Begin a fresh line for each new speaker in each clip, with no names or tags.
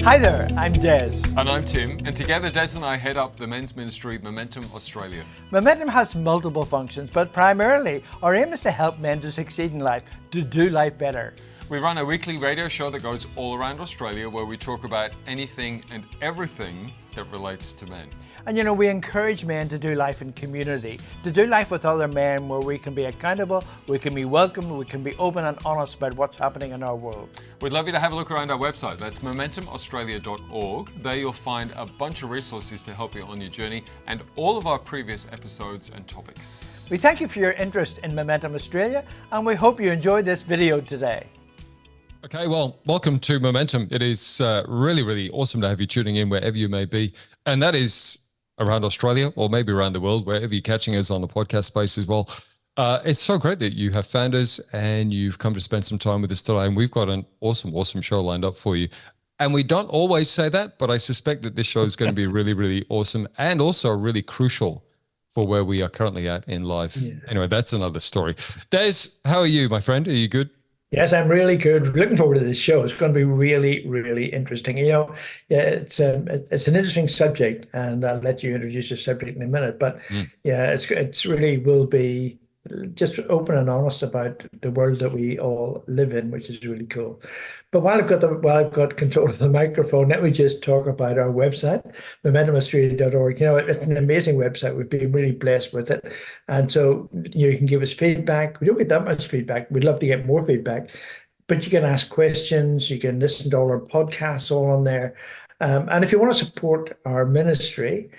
Hi there, I'm Des.
And I'm Tim, and together Des and I head up the men's ministry Momentum Australia.
Momentum has multiple functions, but primarily our aim is to help men to succeed in life, to do life better.
We run a weekly radio show that goes all around Australia where we talk about anything and everything that relates to men.
And we encourage men to do life in community, to do life with other men where we can be accountable, we can be welcome, we can be open and honest about what's happening in our world.
We'd love you to have a look around our website. That's momentumaustralia.org. There you'll find a bunch of resources to help you on your journey and all of our previous episodes and topics.
We thank you for your interest in Momentum Australia, and we hope you enjoyed this video today.
Okay, well, welcome to Momentum. It is really, really awesome to have you tuning in wherever you may be. And that is around Australia or maybe around the world, wherever you're catching us on the podcast space as well. It's so great that you have found us and you've come to spend some time with us today. And we've got an awesome, awesome show lined up for you. And we don't always say that, but I suspect that this show is going to be really, really awesome and also really crucial for where we are currently at in life. Yeah. Anyway, that's another story. Des, how are you, my friend? Are you good?
Yes, I'm really good. Looking forward to this show. It's going to be really, really interesting. It's an interesting subject, and I'll let you introduce the subject in a minute. But it's really will be just open and honest about the world that we all live in, which is really cool. But while I've got control of the microphone, let me just talk about our website, momentumaustralia.org. It's an amazing website. We've been really blessed with it. And so you can give us feedback. We don't get that much feedback. We'd love to get more feedback. But you can ask questions. You can listen to all our podcasts all on there. And if you want to support our ministry,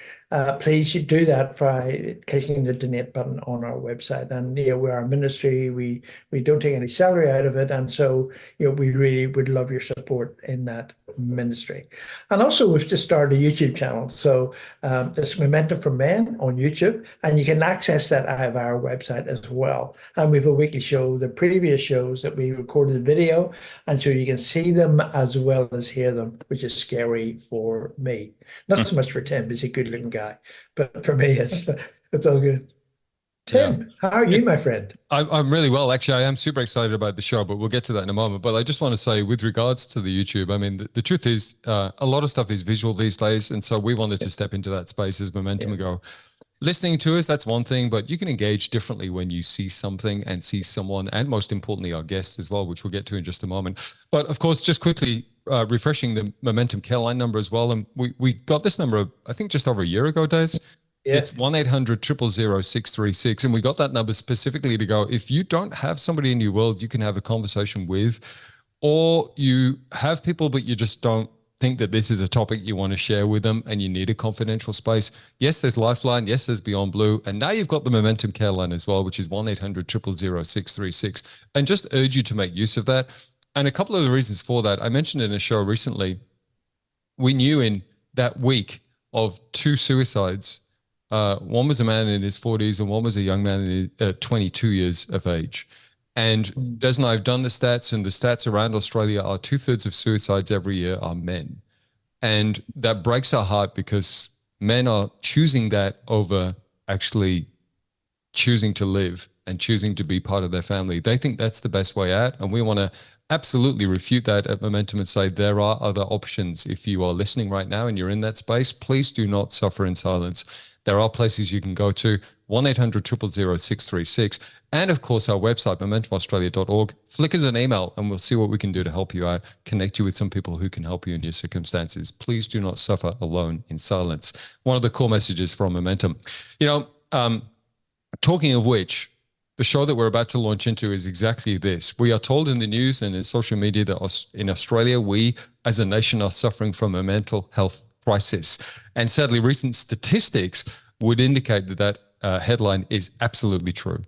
please you do that by clicking the donate button on our website. And we're our ministry. We don't take any salary out of it, and so we really would love your support in that ministry. And also, we've just started a YouTube channel. So there's Momentum for Men on YouTube, and you can access that out of our website as well. And we have a weekly show, the previous shows that we recorded in video, and so you can see them as well as hear them, which is scary for me. Not so much for Tim, he's a good-looking guy, but for me, it's all good. Tim, how are you, my friend?
I'm really well. Actually, I am super excited about the show, but we'll get to that in a moment. But I just want to say, with regards to the YouTube, I mean, the truth is a lot of stuff is visual these days. And so we wanted to step into that space as Momentum and go, listening to us, that's one thing, but you can engage differently when you see something and see someone, and most importantly, our guest as well, which we'll get to in just a moment. But of course, just quickly, refreshing the Momentum care line number as well. And we got this number, I think, just over a year ago, Des. Yeah. It's 1-800-000-636. And we got that number specifically to go, if you don't have somebody in your world you can have a conversation with, or you have people, but you just don't think that this is a topic you want to share with them and you need a confidential space. Yes, there's Lifeline. Yes, there's Beyond Blue. And now you've got the Momentum care line as well, which is 1-800-000-636. And just urge you to make use of that. And a couple of the reasons for that, I mentioned in a show recently, we knew in that week of 2 suicides, one was a man in his 40s and one was a young man in 22 years of age. And Des and I have done the stats, and the stats around Australia are 2/3 of suicides every year are men. And that breaks our heart because men are choosing that over actually choosing to live and choosing to be part of their family. They think that's the best way out. And we want to absolutely refute that at Momentum and say there are other options. If you are listening right now and you're in that space, please do not suffer in silence. There are places you can go to, 1-800-000-636. And of course, our website, momentumaustralia.org. Flick us an email and we'll see what we can do to help you out, connect you with some people who can help you in your circumstances. Please do not suffer alone in silence. One of the core messages from Momentum. Talking of which, the show that we're about to launch into is exactly this. We are told in the news and in social media that in Australia, we as a nation are suffering from a mental health crisis. And sadly, recent statistics would indicate that headline is absolutely true.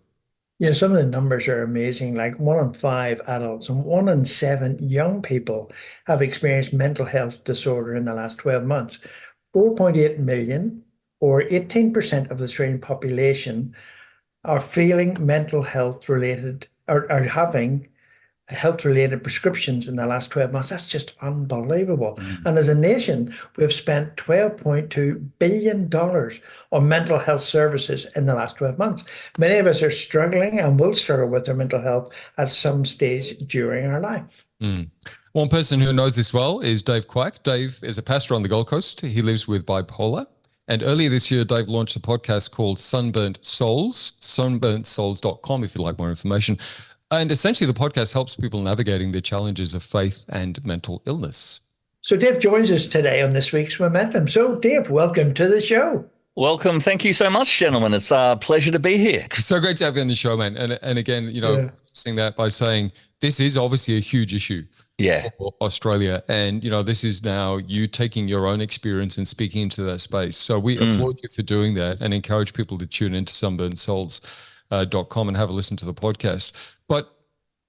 Yeah, some of the numbers are amazing. Like 1 in 5 adults and 1 in 7 young people have experienced mental health disorder in the last 12 months. 4.8 million, or 18% of the Australian population, are feeling mental health related, or are having health-related prescriptions in the last 12 months. That's just unbelievable. And as a nation, we've spent $12.2 billion on mental health services in the last 12 months. Many of us are struggling and will struggle with their mental health at some stage during our life.
One person who knows this well is Dave Quak. Dave is a pastor on the Gold Coast. He lives with bipolar. And earlier this year, Dave launched a podcast called Sunburnt Souls, sunburntsouls.com if you'd like more information. And essentially, the podcast helps people navigating the challenges of faith and mental illness.
So Dave joins us today on this week's Momentum. So Dave, welcome to the show.
Welcome. Thank you so much, gentlemen. It's a pleasure to be here.
So great to have you on the show, man. And again, saying that by saying this is obviously a huge issue for Australia. And, this is now you taking your own experience and speaking into that space. So we applaud you for doing that and encourage people to tune into sunburntsouls.com and have a listen to the podcast. But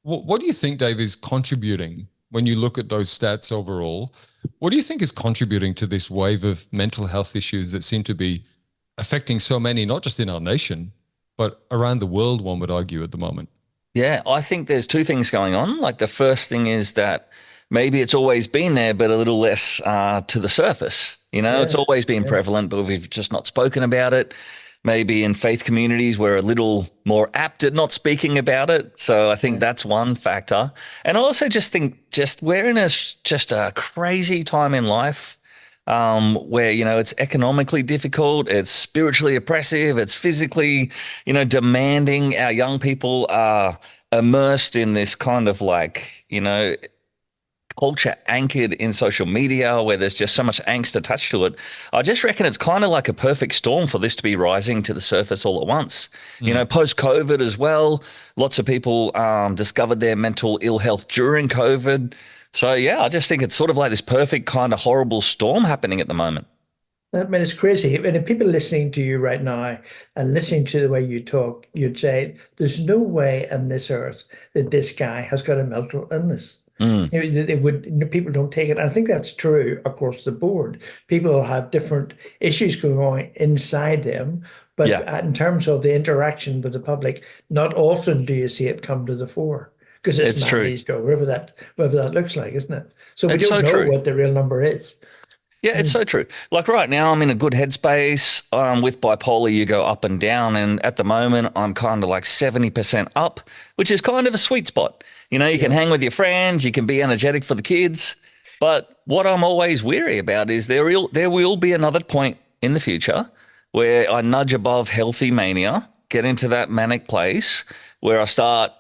what do you think, Dave, is contributing when you look at those stats overall? What do you think is contributing to this wave of mental health issues that seem to be affecting so many, not just in our nation, but around the world, one would argue at the moment?
Yeah, I think there's two things going on. Like the first thing is that maybe it's always been there, but a little less to the surface. It's always been prevalent, but we've just not spoken about it. Maybe in faith communities, we're a little more apt at not speaking about it. So I think that's one factor. And I also just think we're in a crazy time in life where, it's economically difficult, it's spiritually oppressive, it's physically, demanding. Our young people are immersed in this kind of culture anchored in social media where there's just so much angst attached to it. I just reckon it's kind of like a perfect storm for this to be rising to the surface all at once. Post-COVID as well, lots of people discovered their mental ill health during COVID. So, I just think it's sort of like this perfect kind of horrible storm happening at the moment.
I mean, it's crazy. And if people listening to you right now and listening to the way you talk, you'd say, there's no way on this earth that this guy has got a mental illness. People don't take it. I think that's true across the board. People will have different issues going on inside them, but in terms of the interaction with the public, not often do you see it come to the fore because it's true. Whatever that looks like, isn't it? So we don't know what the real number is.
Yeah, it's so true. Like right now, I'm in a good headspace. With bipolar, you go up and down. And at the moment, I'm kind of like 70% up, which is kind of a sweet spot. You can hang with your friends, you can be energetic for the kids. But what I'm always weary about is there will be another point in the future where I nudge above healthy mania, get into that manic place where I start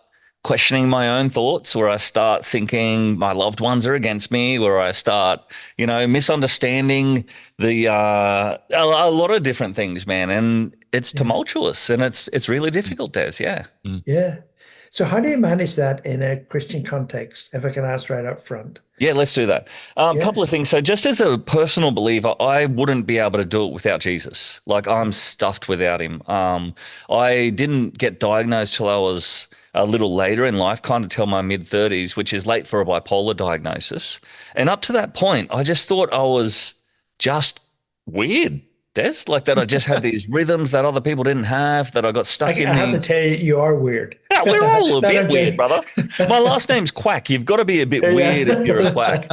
questioning my own thoughts, where I start thinking my loved ones are against me, where I start, misunderstanding a lot of different things, man. And it's tumultuous and it's really difficult, Des. Yeah.
Yeah. So how do you manage that in a Christian context, if I can ask right up front?
Yeah, let's do that. A couple of things. So just as a personal believer, I wouldn't be able to do it without Jesus. Like I'm stuffed without him. I didn't get diagnosed till I was a little later in life, kind of till my mid-30s, which is late for a bipolar diagnosis. And up to that point, I just thought I was just weird, Des, like that I just had these rhythms that other people didn't have, that I got stuck in.
I have to tell you are weird.
Yeah, we're all a bit weird, brother. My last name's Quack. You've got to be a bit weird if you're a quack,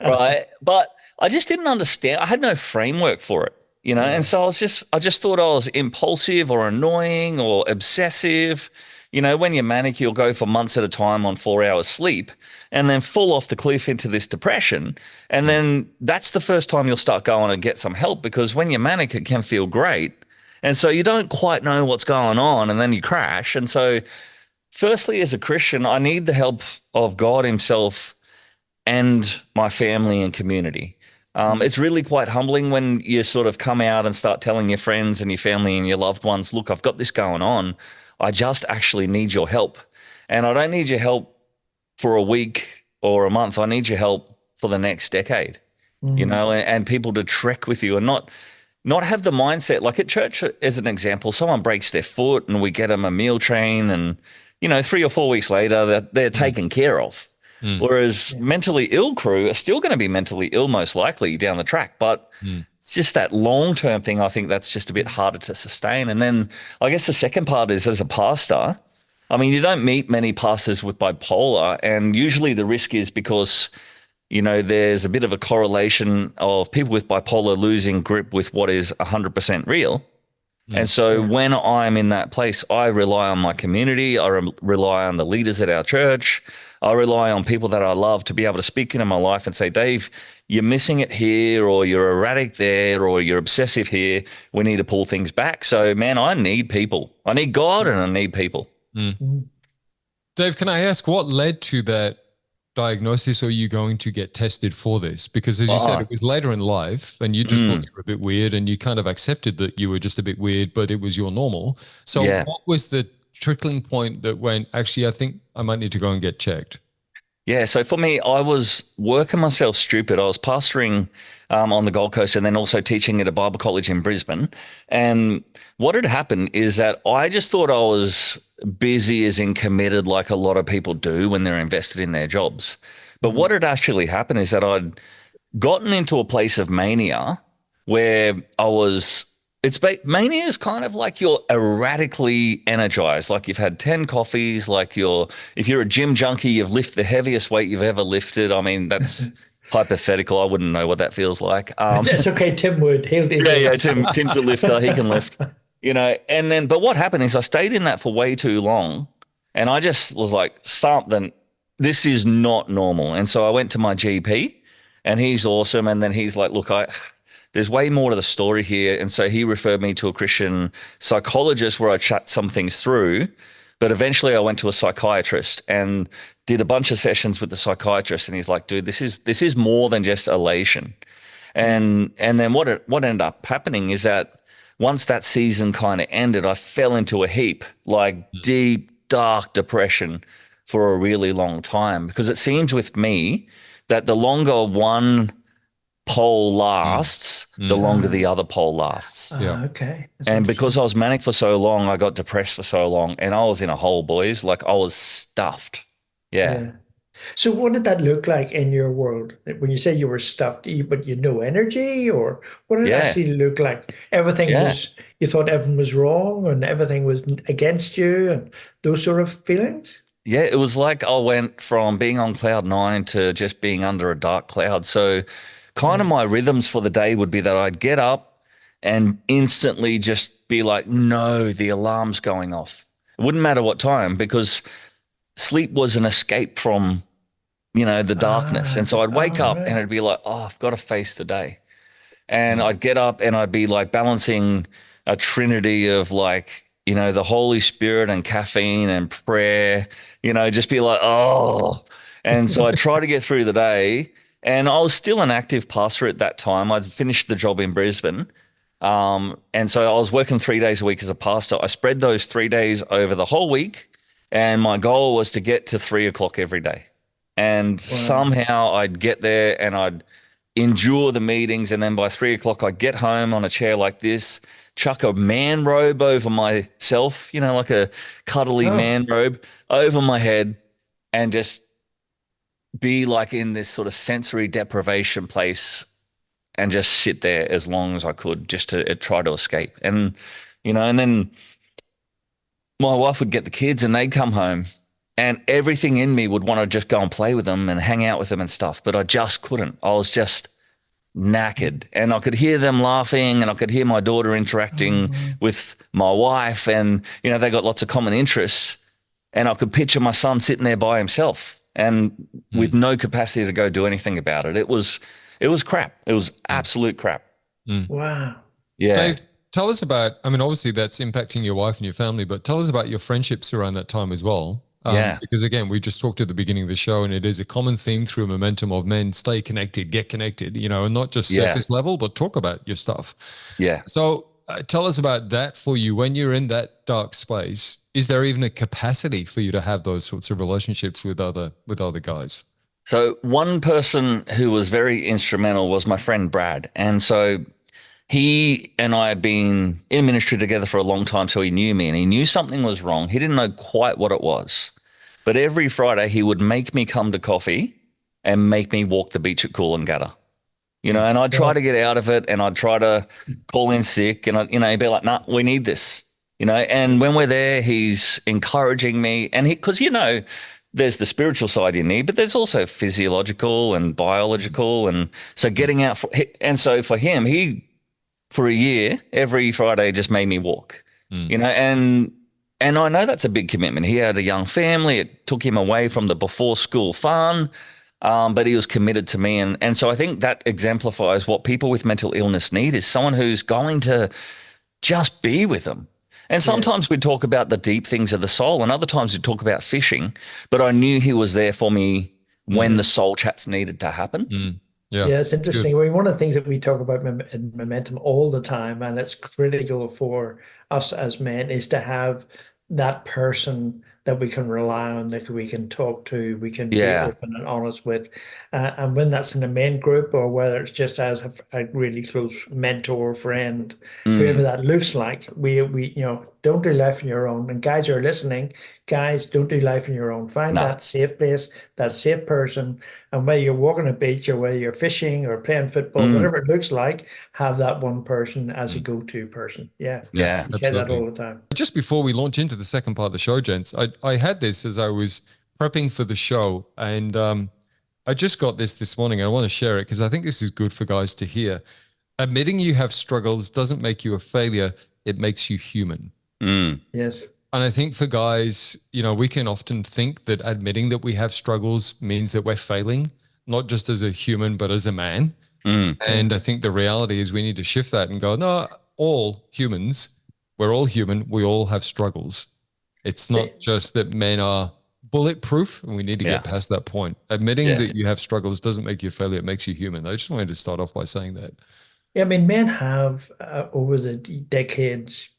right? But I just didn't understand. I had no framework for it, and so I just thought I was impulsive or annoying or obsessive. When you're manic, you'll go for months at a time on 4 hours sleep and then fall off the cliff into this depression. And then that's the first time you'll start going and get some help, because when you're manic, it can feel great. And so you don't quite know what's going on and then you crash. And so firstly, as a Christian, I need the help of God himself and my family and community. It's really quite humbling when you sort of come out and start telling your friends and your family and your loved ones, look, I've got this going on. I just actually need your help. And I don't need your help for a week or a month. I need your help for the next decade, and people to trek with you and not have the mindset, like at church, as an example, someone breaks their foot and we get them a meal train and, 3 or 4 weeks later, they're taken care of. Whereas mentally ill crew are still going to be mentally ill most likely down the track. But it's just that long-term thing, I think that's just a bit harder to sustain. And then I guess the second part is, as a pastor, I mean, you don't meet many pastors with bipolar, and usually the risk is because, there's a bit of a correlation of people with bipolar losing grip with what is 100% real. And so when I'm in that place, I rely on my community. I rely on the leaders at our church. I rely on people that I love to be able to speak into my life and say, Dave, you're missing it here, or you're erratic there, or you're obsessive here. We need to pull things back. So, man, I need people. I need God and I need people.
Dave, can I ask what led to that diagnosis, or are you going to get tested for this? Because as you said, it was later in life and you just thought you were a bit weird and you kind of accepted that you were just a bit weird, but it was your normal. So what was the trickling point that went, actually, I think I might need to go and get checked?
Yeah, so for me, I was working myself stupid. I was pastoring on the Gold Coast and then also teaching at a Bible college in Brisbane. And what had happened is that I just thought I was busy as in committed, like a lot of people do when they're invested in their jobs. But what had actually happened is that I'd gotten into a place of mania where mania is kind of like you're erratically energized, like you've had 10 coffees, like if you're a gym junkie, you've lifted the heaviest weight you've ever lifted. I mean, that's hypothetical. I wouldn't know what that feels like.
It's okay. Tim would.
Tim's a lifter. He can lift. But what happened is I stayed in that for way too long, and I just was like, this is not normal. And so I went to my GP, and he's awesome. And then he's like, look, there's way more to the story here. And so he referred me to a Christian psychologist where I chat some things through. But eventually I went to a psychiatrist and did a bunch of sessions with the psychiatrist. And he's like, dude, this is more than just elation. And then what ended up happening is that once that season kind of ended, I fell into a heap, like deep, dark depression for a really long time, because it seems with me that the longer one pole lasts, the longer the other pole lasts.
Okay.
And because I was manic for so long, I got depressed for so long, and I was in a hole, boys. Like I was stuffed. Yeah.
So what did that look like in your world? When you say you were stuffed, but you had no energy, or what did it actually look like? Everything you thought everything was wrong and everything was against you and those sort of feelings?
Yeah, it was like I went from being on cloud 9 to just being under a dark cloud. So kind of my rhythms for the day would be that I'd get up and instantly just be like, no, the alarm's going off. It wouldn't matter what time, because sleep was an escape from, the darkness. And so I'd wake up and it'd be like, oh, I've got to face the day. And I'd get up and I'd be like balancing a trinity of like, the Holy Spirit and caffeine and prayer, just be like, oh. And so I'd try to get through the day. And I was still an active pastor at that time. I'd finished the job in Brisbane. And so I was working 3 days a week as a pastor. I spread those 3 days over the whole week. And my goal was to get to 3 o'clock every day. And somehow I'd get there and I'd endure the meetings. And then by 3 o'clock, I'd get home on a chair like this, chuck a man robe over myself, like a cuddly man robe over my head, and just be like in this sort of sensory deprivation place and just sit there as long as I could, just to try to escape. And, and then my wife would get the kids and they'd come home, and everything in me would want to just go and play with them and hang out with them and stuff. But I just couldn't. I was just knackered, and I could hear them laughing, and I could hear my daughter interacting with my wife, and, they got lots of common interests, and I could picture my son sitting there by himself and with no capacity to go do anything about it. It was crap. It was absolute crap.
Wow.
Yeah.
Dave, tell us about, obviously that's impacting your wife and your family, but tell us about your friendships around that time as well. Because again, we just talked at the beginning of the show, and it is a common theme through Momentum of men, stay connected, get connected, and not just surface level, but talk about your stuff.
Yeah.
So tell us about that for you when you're in that dark space. Is there even a capacity for you to have those sorts of relationships with other guys?
So one person who was very instrumental was my friend Brad. And so he and I had been in ministry together for a long time, so he knew me and he knew something was wrong. He didn't know quite what it was. But every Friday he would make me come to coffee and make me walk the beach at Coolangatta. And I'd try to get out of it, and I'd try to call in sick, and he'd be like, nah, we need this. And when we're there, he's encouraging me, and because there's the spiritual side you need, but there's also physiological and biological, and so getting out. And so for him, for a year, every Friday just made me walk, and I know that's a big commitment. He had a young family. It took him away from the before school fun, but he was committed to me. And so I think that exemplifies what people with mental illness need, is someone who's going to just be with them. And sometimes we talk about the deep things of the soul, and other times we talk about fishing, but I knew he was there for me when the soul chats needed to happen.
Yeah, it's interesting. I mean, one of the things that we talk about in Momentum all the time, and it's critical for us as men, is to have that person that we can rely on, that we can talk to, we can be open and honest with. And when that's in a men group, or whether it's just as a really close mentor, friend, whoever that looks like, we don't do life on your own. And guys who are listening, guys, don't do life on your own. Find that safe place, that safe person. And whether you're walking a beach, or whether you're fishing or playing football, whatever it looks like, have that one person as a go-to person. Yeah,
absolutely.
Say that all the time.
Just before we launch into the second part of the show, gents, I had this as I was prepping for the show, and I just got this morning. I want to share it because I think this is good for guys to hear. Admitting you have struggles doesn't make you a failure. It makes you human.
Yes.
And I think for guys, we can often think that admitting that we have struggles means that we're failing, not just as a human, but as a man. And I think the reality is we need to shift that and go, no, all humans, we're all human. We all have struggles. It's not just that men are bulletproof, and we need to get past that point. Admitting that you have struggles doesn't make you a failure. It makes you human. I just wanted to start off by saying that.
Yeah, I mean, men have, over the decades,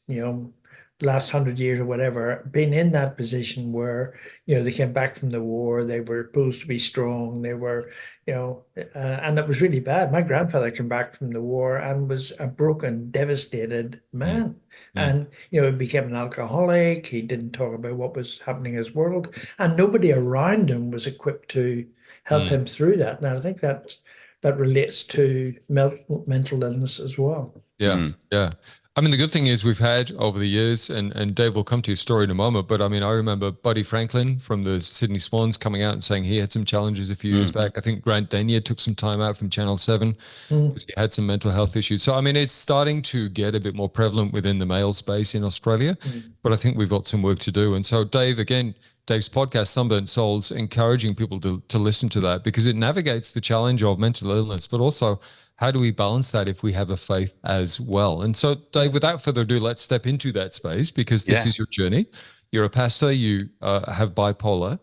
last 100 years or whatever, been in that position where, they came back from the war, they were supposed to be strong, they were, and it was really bad. My grandfather came back from the war and was a broken, devastated man. And, he became an alcoholic. He didn't talk about what was happening in his world, and nobody around him was equipped to help him through that. Now, I think that relates to mental illness as well.
Yeah. I mean, the good thing is we've had over the years, and Dave will come to your story in a moment, but I mean, I remember Buddy Franklin from the Sydney Swans coming out and saying he had some challenges a few years back. I think Grant Denyer took some time out from Channel 7 because he had some mental health issues. So, I mean, it's starting to get a bit more prevalent within the male space in Australia, but I think we've got some work to do. And so Dave's podcast, Sunburnt Souls, encouraging people to listen to that because it navigates the challenge of mental illness, but also how do we balance that if we have a faith as well? And so, Dave, without further ado, let's step into that space because this is your journey. You're a pastor. You have bipolar.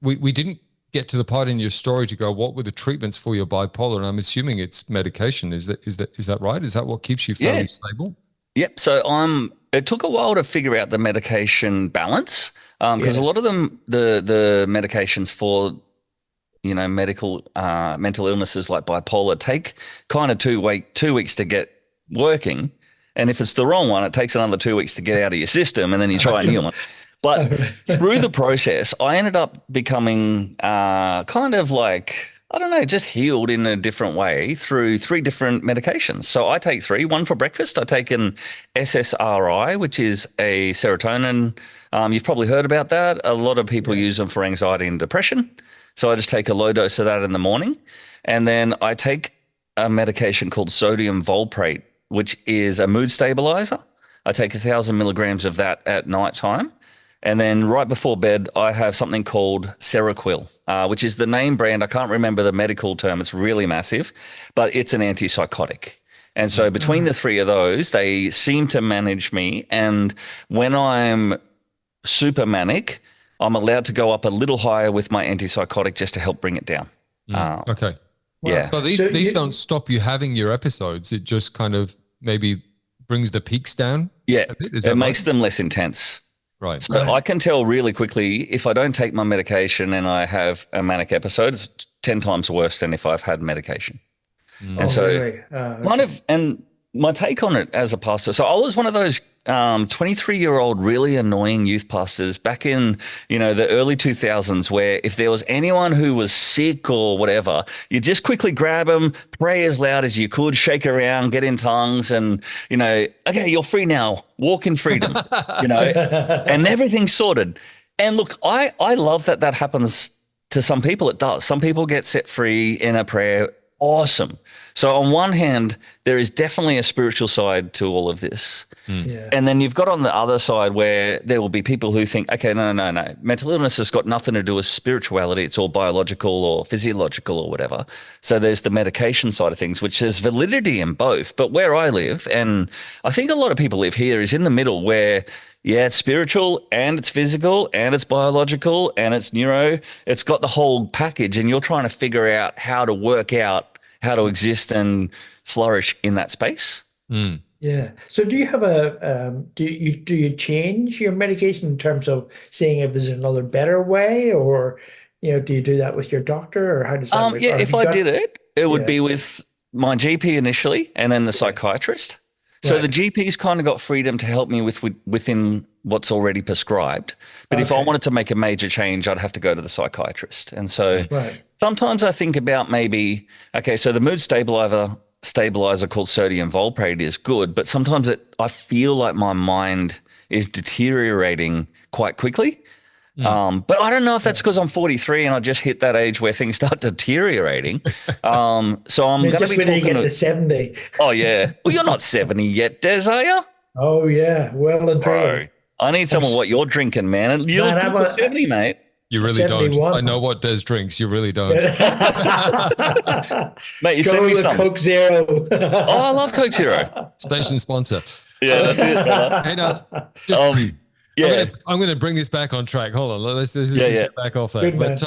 We didn't get to the part in your story to go, what were the treatments for your bipolar? And I'm assuming it's medication. Is that right? Is that what keeps you fairly stable?
Yep. So it took a while to figure out the medication balance because a lot of them, the medications for mental illnesses like bipolar take kind of 2 weeks to get working. And if it's the wrong one, it takes another 2 weeks to get out of your system, and then you try a new one. But through the process, I ended up becoming kind of like, I don't know, just healed in a different way through 3 different medications. So I take 3, one for breakfast. I take an SSRI, which is a serotonin. You've probably heard about that. A lot of people use them for anxiety and depression. So I just take a low dose of that in the morning. And then I take a medication called sodium valproate, which is a mood stabilizer. I take 1,000 milligrams of that at nighttime. And then right before bed, I have something called Seroquel, which is the name brand. I can't remember the medical term. It's really massive, but it's an antipsychotic. And so between the 3 of those, they seem to manage me. And when I'm super manic, I'm allowed to go up a little higher with my antipsychotic just to help bring it down.
Okay.
Wow.
Yeah.
So these don't stop you having your episodes. It just kind of maybe brings the peaks down.
Yeah. It makes them less intense.
Right.
So I can tell really quickly if I don't take my medication and I have a manic episode, it's 10 times worse than if I've had medication. And so
really?
kind of, and my take on it as a pastor. So I was one of those 23-year-old really annoying youth pastors back in, the early 2000s, where if there was anyone who was sick or whatever, you just quickly grab them, pray as loud as you could, shake around, get in tongues, and, okay, you're free now. Walk in freedom, and everything's sorted. And look, I love that happens to some people. It does. Some people get set free in a prayer. Awesome. So on one hand, there is definitely a spiritual side to all of this.
Yeah.
And then you've got on the other side where there will be people who think, okay, no. Mental illness has got nothing to do with spirituality. It's all biological or physiological or whatever. So there's the medication side of things, which there's validity in both. But where I live, and I think a lot of people live here, is in the middle where, yeah, it's spiritual and it's physical and it's biological and it's neuro. It's got the whole package, and you're trying to figure out how to work out how to exist and flourish in that space.
Yeah. So do you have do you change your medication in terms of seeing if there's another better way, or do you do that with your doctor, or how does that work?
Yeah, if I did it, it would be with my GP initially and then the psychiatrist. So
Right.
the GP's kind of got freedom to help me within what's already prescribed. But if I wanted to make a major change, I'd have to go to the psychiatrist. And so
Right.
sometimes I think about maybe, okay, so the mood stabilizer called sodium valproate is good, but sometimes I feel like my mind is deteriorating quite quickly. But I don't know if that's because I'm 43 and I just hit that age where things start deteriorating. So I'm going to
Just
be
when you
talking
get to 70.
Oh, yeah. Well, you're not 70 yet, Des, are you?
Oh yeah, well and
Bro,
truly.
I need some of what you're drinking, man. And you
Man,
look
I'm
good for
a-
70, mate.
You really don't.
71.
I know what Des drinks. You really don't.
Mate, you
Go
send me
with
some.
Coke Zero.
Oh, I love Coke Zero.
Station sponsor.
Yeah, that's it, brother.
Hey, now, just,
Yeah.
I'm going to bring this back on track. Hold on. Let's just get back off that.
Good,
But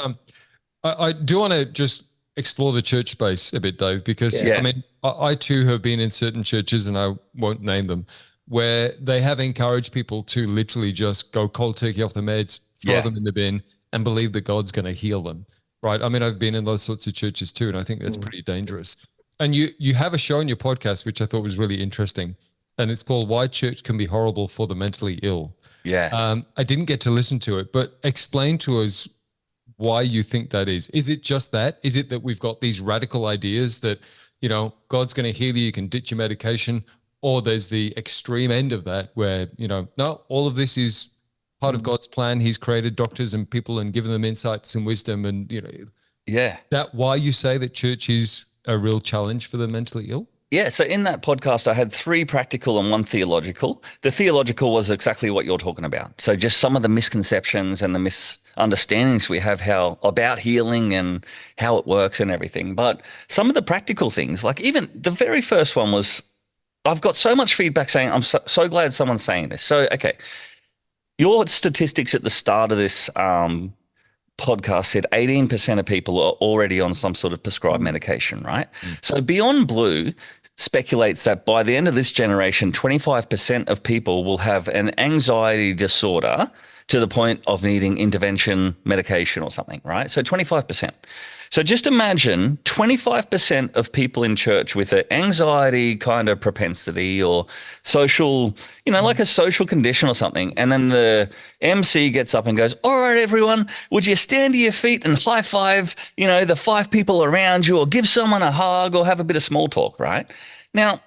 I do want to just explore the church space a bit, Dave, because
Yeah.
I mean, I too have been in certain churches, and I won't name them, where they have encouraged people to literally just go cold turkey off the meds, throw them in the bin, and believe that God's going to heal them. Right. I mean, I've been in those sorts of churches too, and I think that's pretty dangerous. And you have a show on your podcast, which I thought was really interesting, and it's called Why Church Can Be Horrible for the Mentally Ill.
Yeah.
I didn't get to listen to it, but explain to us why you think that is. Is it just that? Is it that we've got these radical ideas that, God's going to heal you, you can ditch your medication, or there's the extreme end of that where, no, all of this is part of God's plan. He's created doctors and people and given them insights and wisdom, and,
Yeah.
that why you say that church is a real challenge for the mentally ill?
Yeah, so in that podcast, I had 3 practical and 1 theological. The theological was exactly what you're talking about. So just some of the misconceptions and the misunderstandings we have about healing and how it works and everything. But some of the practical things, like even the very first one was, I've got so much feedback saying, I'm so glad someone's saying this. So, okay, your statistics at the start of this podcast said 18% of people are already on some sort of prescribed medication, right? So Beyond Blue speculates that by the end of this generation, 25% of people will have an anxiety disorder to the point of needing intervention medication or something, right? So 25%. So just imagine 25% of people in church with an anxiety kind of propensity or social, like a social condition or something. And then the MC gets up and goes, all right, everyone, would you stand to your feet and high five, the 5 people around you, or give someone a hug or have a bit of small talk, right? Now,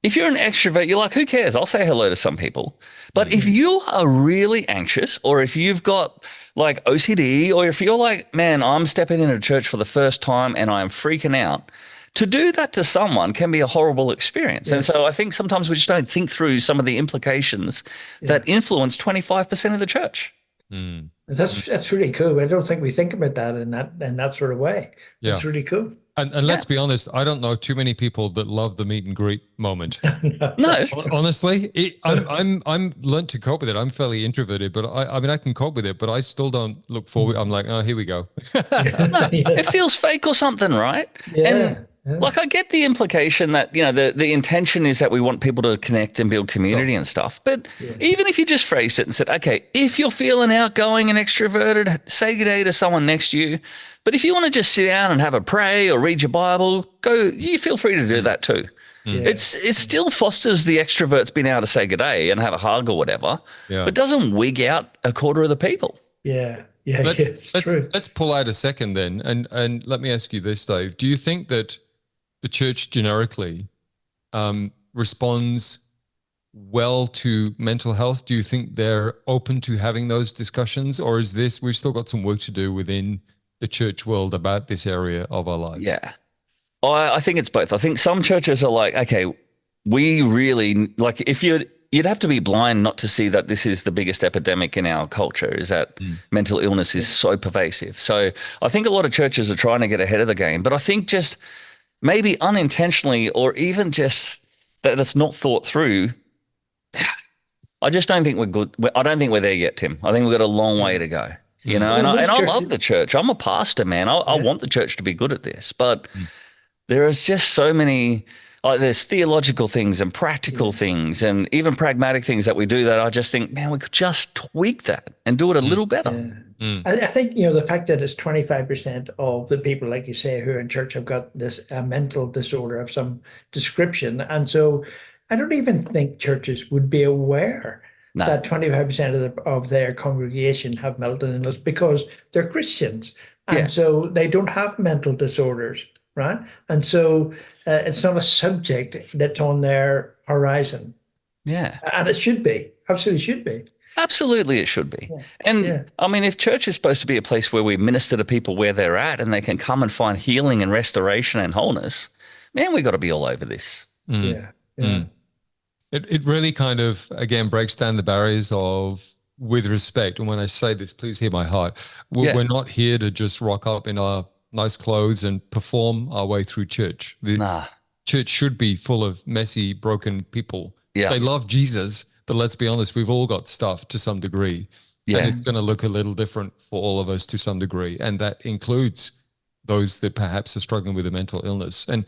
if you're an extrovert, you're like, who cares? I'll say hello to some people. But if you are really anxious, or if you've got like OCD, or if you're like, man, I'm stepping into church for the first time and I'm freaking out, to do that to someone can be a horrible experience. Yes. And so I think sometimes we just don't think through some of the implications that influence 25% of the church.
That's really cool. I don't think we think about that in that sort of way.
Yeah.
It's really cool.
And let's be honest, I don't know too many people that love the meet and greet moment.
No,
honestly, I'm learned to cope with it. I'm fairly introverted, but I mean I can cope with it, but I still don't look forward. I'm like, oh, here we go.
It feels fake or something, right?
Yeah.
And like I get the implication that the intention is that we want people to connect and build community and stuff. But even if you just phrase it and said, okay, if you're feeling outgoing and extroverted, say good day to someone next to you. But if you want to just sit down and have a pray or read your Bible, you feel free to do that too. It still fosters the extroverts being able to say good day and have a hug or whatever, but doesn't wig out a quarter of the people.
It's true.
Let's pull out a second then, and let me ask you this, Dave. Do you think that the church generically responds well to mental health? Do you think they're open to having those discussions, or is this, we've still got some work to do within the church world about this area of our lives?
Yeah. I think it's both. I think some churches are like, okay, we really, like, if you'd have to be blind not to see that this is the biggest epidemic in our culture, is that mental illness is so pervasive. So I think a lot of churches are trying to get ahead of the game, but I think just maybe unintentionally, or even just that it's not thought through. I just don't think we're good. I don't think we're there yet, Tim. I think we've got a long way to go, you know, and I love the church. I'm a pastor, man. I want the church to be good at this, but there is just so many, there's theological things and practical things and even pragmatic things that we do that I just think, man, we could just tweak that and do it a little better.
I think, the fact that it's 25% of the people, like you say, who are in church have got this mental disorder of some description. And so I don't even think churches would be aware that 25% of their congregation have mental illness because they're Christians. And so they don't have mental disorders, right? And so it's not a subject that's on their horizon.
Yeah.
And it should be. Absolutely should be.
Absolutely, it should be. And I mean, if church is supposed to be a place where we minister to people where they're at and they can come and find healing and restoration and wholeness, man, we got to be all over this.
It really kind of, again, breaks down the barriers of, with respect. And when I say this, please hear my heart. We're not here to just rock up in our nice clothes and perform our way through church. Church should be full of messy, broken people. They love Jesus, but let's be honest, we've all got stuff to some degree. And it's going to look a little different for all of us to some degree. And that includes those that perhaps are struggling with a mental illness. And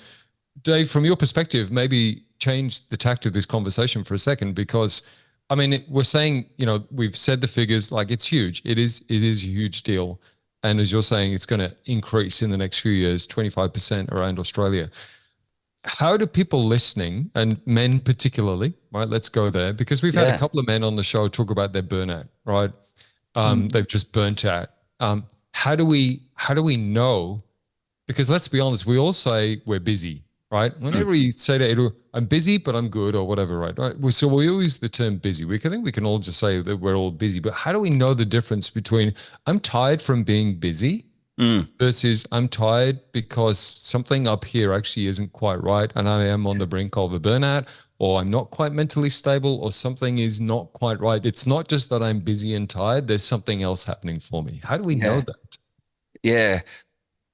Dave, from your perspective, maybe change the tact of this conversation for a second, because I mean, we're saying, we've said the figures, like it's huge. It is a huge deal. And as you're saying, it's going to increase in the next few years, 25% around Australia. How do people listening, and men particularly, right? Let's go there, because we've had a couple of men on the show talk about their burnout, right? They've just burnt out. How do we know? Because let's be honest, we all say we're busy, right? Whenever you say to Edu, I'm busy, but I'm good, or whatever, right? So we all use the term busy. I think we can all just say that we're all busy, but how do we know the difference between I'm tired from being busy versus I'm tired because something up here actually isn't quite right and I am on the brink of a burnout, or I'm not quite mentally stable, or something is not quite right? It's not just that I'm busy and tired. There's something else happening for me. How do we know that?
Yeah.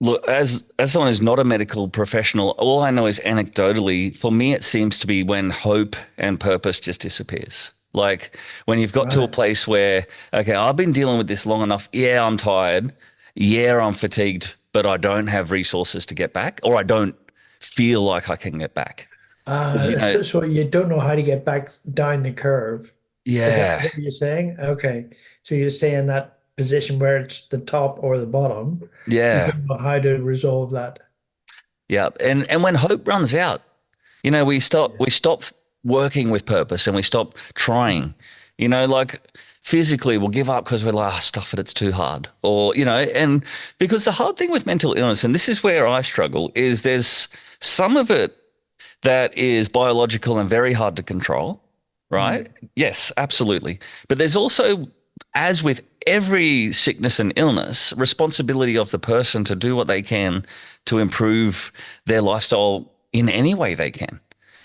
Look, as someone who's not a medical professional, all I know is anecdotally, for me, it seems to be when hope and purpose just disappears. Like when you've got to a place where, okay, I've been dealing with this long enough. Yeah, I'm tired. Yeah, I'm fatigued, but I don't have resources to get back, or I don't feel like I can get back.
So you don't know how to get back down the curve.
Yeah.
Is that what you're saying? Okay. So you're saying that position where it's the top or the bottom.
Yeah.
You don't know how to resolve that.
Yeah. And when hope runs out, we stop working with purpose and we stop trying, like physically we'll give up because we're like, stuff it, it's too hard. Or, and because the hard thing with mental illness, and this is where I struggle, is there's some of it that is biological and very hard to control, right? Yes, absolutely. But there's also, as with every sickness and illness, responsibility of the person to do what they can to improve their lifestyle in any way they can.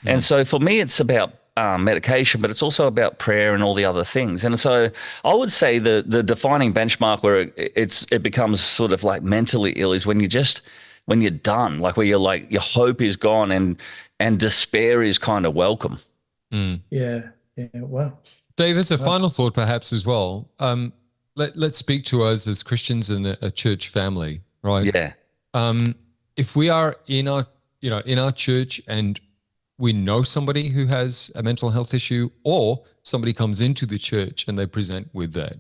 And so for me, it's about medication, but it's also about prayer and all the other things. And so I would say the defining benchmark where it becomes sort of like mentally ill is when you're done, like where you're like, your hope is gone and despair is kind of welcome.
Yeah. Well,
Dave, as a final thought perhaps as well, let's speak to us as Christians in a church family, right?
Yeah.
If we are in our church and we know somebody who has a mental health issue, or somebody comes into the church and they present with that,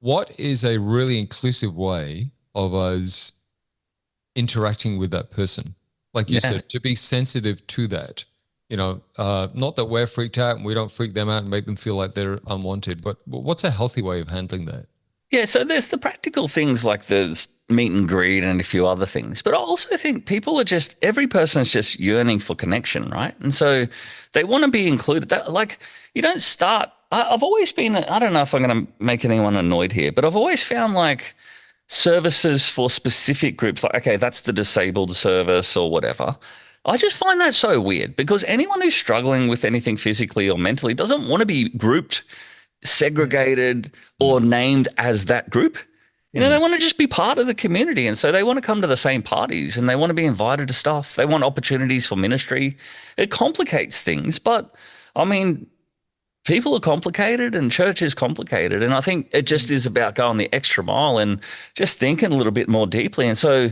what is a really inclusive way of us interacting with that person? Like you said, to be sensitive to that. not that we're freaked out and we don't freak them out and make them feel like they're unwanted, but what's a healthy way of handling that?
Yeah, so there's the practical things like there's meet and greet and a few other things. But I also think every person is just yearning for connection, right? And so they want to be included. You don't start, I've always been, I don't know if I'm going to make anyone annoyed here, but I've always found like services for specific groups, like, okay, that's the disabled service or whatever. I just find that so weird because anyone who's struggling with anything physically or mentally doesn't want to be grouped, segregated, or named as that group. They want to just be part of the community. And so they want to come to the same parties and they want to be invited to stuff. They want opportunities for ministry. It complicates things. But I mean, people are complicated and church is complicated. And I think it just is about going the extra mile and just thinking a little bit more deeply. And so,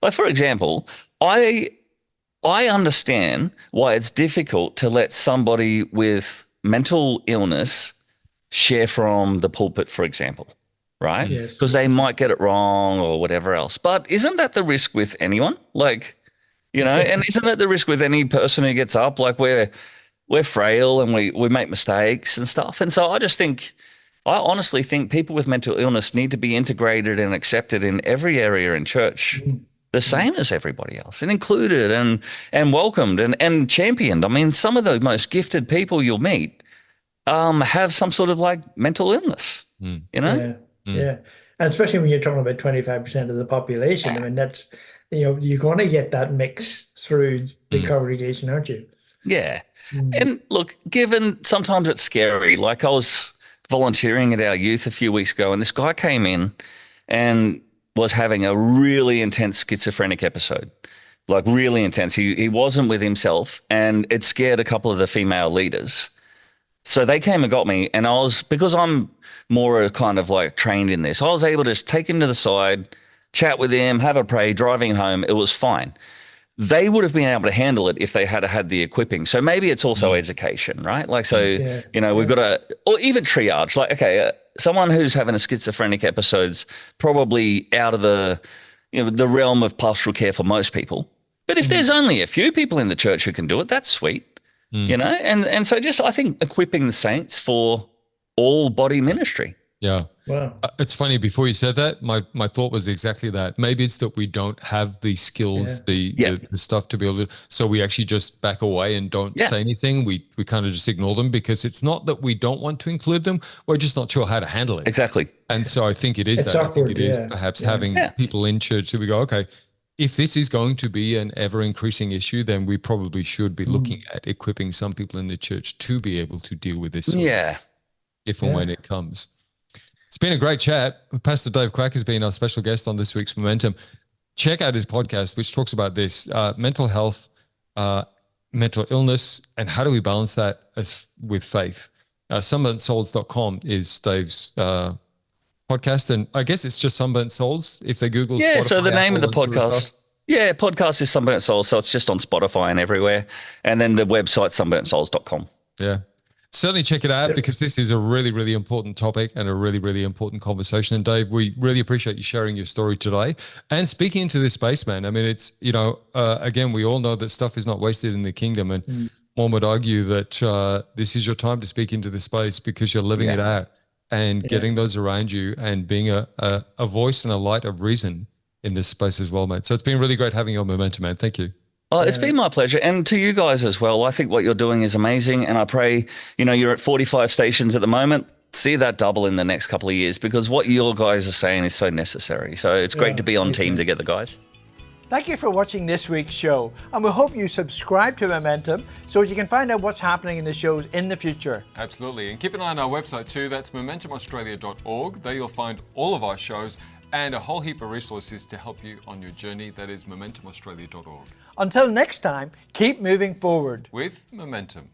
like, for example, I understand why it's difficult to let somebody with mental illness share from the pulpit, for example, right?
Yes.
Because they might get it wrong or whatever else. But isn't that the risk with anyone? Like, and isn't that the risk with any person who gets up? Like we're frail and we make mistakes and stuff. And so I honestly think people with mental illness need to be integrated and accepted in every area in church, the same as everybody else, and included and welcomed and championed. I mean, some of the most gifted people you'll meet have some sort of like mental illness,
Yeah. And especially when you're talking about 25% of the population, I mean, that's, you're going to get that mix through the congregation, aren't you?
Yeah. And look, given sometimes it's scary, like I was volunteering at our youth a few weeks ago and this guy came in and was having a really intense schizophrenic episode, like really intense. He wasn't with himself and it scared a couple of the female leaders. So they came and got me, and because I'm more kind of like trained in this, I was able to just take him to the side, chat with him, have a pray, driving home. It was fine. They would have been able to handle it if they had the equipping. So maybe it's also education, right? Like, so, we've got or even triage, like, okay, someone who's having a schizophrenic episode's probably out of the realm of pastoral care for most people. But if there's only a few people in the church who can do it, that's sweet. And so just I think equipping the saints for all body ministry.
Yeah.
Wow.
It's funny, before you said that, my thought was exactly that. Maybe it's that we don't have the skills, the stuff to be able to, so we actually just back away and don't say anything. We kind of just ignore them because it's not that we don't want to include them. We're just not sure how to handle it.
Exactly.
And so I think it is
It's
that.
awkward,
I think it is perhaps having people in church that we go, okay, if this is going to be an ever-increasing issue, then we probably should be looking at equipping some people in the church to be able to deal with this. If and when it comes. It's been a great chat. Pastor Dave Quak has been our special guest on this week's Momentum. Check out his podcast, which talks about this, mental health, mental illness, and how do we balance that with faith. Sunburntsouls.com is Dave's podcast, and I guess it's just Sunburnt Souls if they Google Spotify.
So the name of the
podcast.
Podcast is Sunburnt Souls, so it's just on Spotify and everywhere. And then the website sunburntsouls.com.
Yeah. Certainly check it out because this is a really, really important topic and a really, really important conversation. And Dave, we really appreciate you sharing your story today and speaking into this space, man. I mean, it's, again, we all know that stuff is not wasted in the kingdom. And one would argue that this is your time to speak into this space because you're living it out and getting those around you and being a voice and a light of reason in this space as well, mate. So it's been really great having you on Momentum, man. Thank you.
Well, it's been my pleasure. And to you guys as well. I think what you're doing is amazing. And I pray, you're at 45 stations at the moment. See that double in the next couple of years because what your guys are saying is so necessary. So it's great to be on team together, guys.
Thank you for watching this week's show. And we hope you subscribe to Momentum so you can find out what's happening in the shows in the future.
Absolutely. And keep an eye on our website too. That's momentumaustralia.org. There you'll find all of our shows and a whole heap of resources to help you on your journey. That is momentumaustralia.org.
Until next time, keep moving forward
with Momentum.